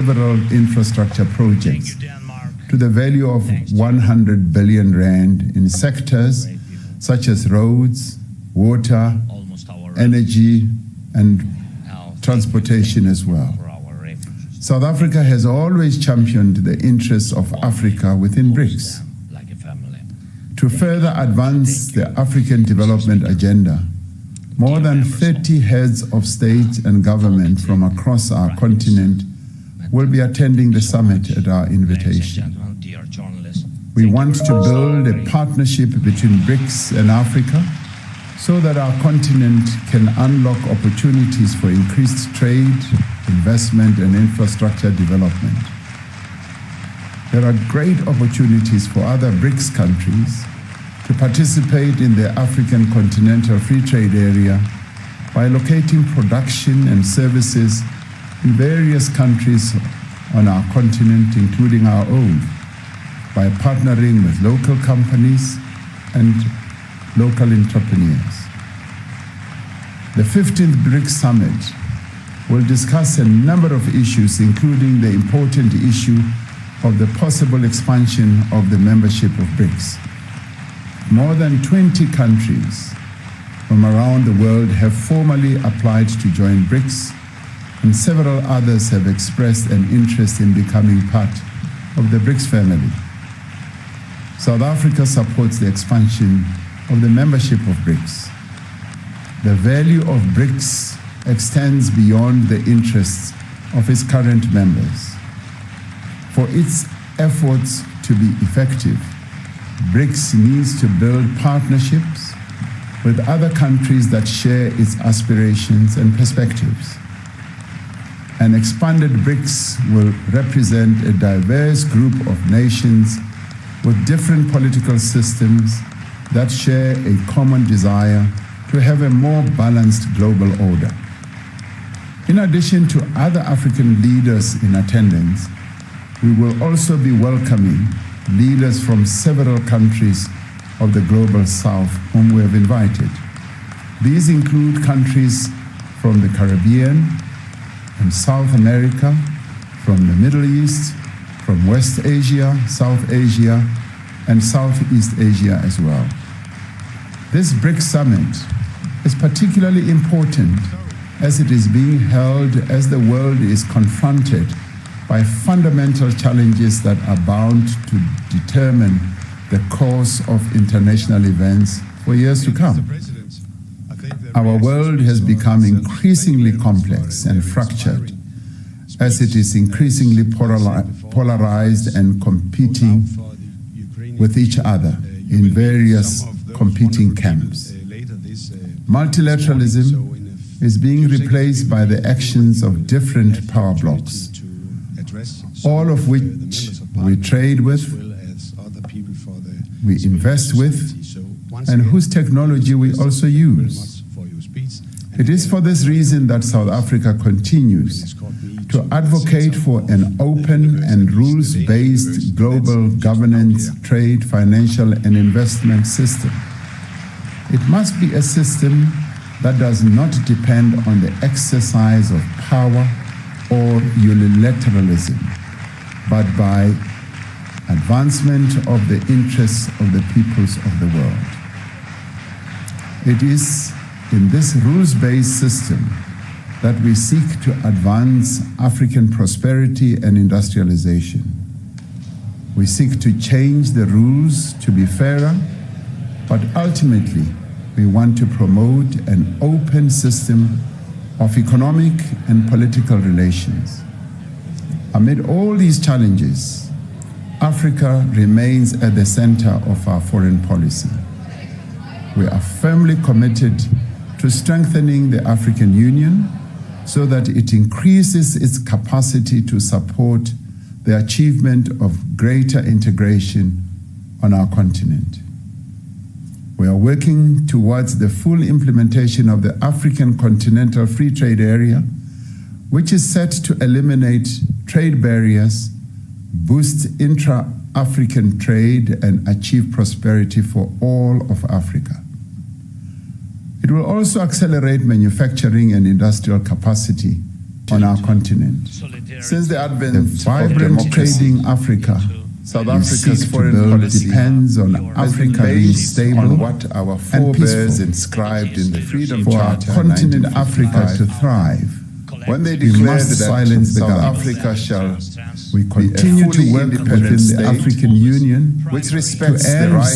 several infrastructure projects to the value of 100 billion rand in sectors such as roads, water, energy, and transportation as well. South Africa has always championed the interests of Africa within BRICS. To further advance the African development agenda, more than 30 heads of state and government from across our continent will be attending the summit at our invitation. We want to build a partnership between BRICS and Africa so that our continent can unlock opportunities for increased trade, investment, and infrastructure development. There are great opportunities for other BRICS countries to participate in the African Continental Free Trade Area by locating production and services in various countries on our continent, including our own, by partnering with local companies and local entrepreneurs. The 15th BRICS Summit will discuss a number of issues, including the important issue of the possible expansion of the membership of BRICS. More than 20 countries from around the world have formally applied to join BRICS, and several others have expressed an interest in becoming part of the BRICS family. South Africa supports the expansion of the membership of BRICS. The value of BRICS extends beyond the interests of its current members. For its efforts to be effective, BRICS needs to build partnerships with other countries that share its aspirations and perspectives. An expanded BRICS will represent a diverse group of nations with different political systems that share a common desire to have a more balanced global order. In addition to other African leaders in attendance, we will also be welcoming leaders from several countries of the Global South whom we have invited. These include countries from the Caribbean and South America, from the Middle East, from West Asia, South Asia, and Southeast Asia as well. This BRICS Summit is particularly important as it is being held as the world is confronted by fundamental challenges that are bound to determine the course of international events for years to come. Our world has become increasingly complex and fractured as it is increasingly polarized and competing with each other in various competing camps. Multilateralism is being replaced by the actions of different power blocs, all of which we trade with, we invest with, and whose technology we also use. It is for this reason that South Africa continues to advocate for an open and rules-based global governance, trade, financial, and investment system. It must be a system that does not depend on the exercise of power or unilateralism, but by advancement of the interests of the peoples of the world. It is in this rules-based system that we seek to advance African prosperity and industrialization. We seek to change the rules to be fairer, but ultimately we want to promote an open system of economic and political relations. Amid all these challenges, Africa remains at the center of our foreign policy. We are firmly committed to strengthening the African Union so that it increases its capacity to support the achievement of greater integration on our continent. We are working towards the full implementation of the African Continental Free Trade Area, which is set to eliminate trade barriers, boost intra-African trade, and achieve prosperity for all of Africa. It will also accelerate manufacturing and industrial capacity on our continent. Since the advent of vibrant trading Africa, South Africa's foreign policy depends on Africa being stable, on what our forebears inscribed in the Freedom Charter for our continent Africa to thrive. When they declared that silence South Africa shall we continue to work within the African Union, which respects the rights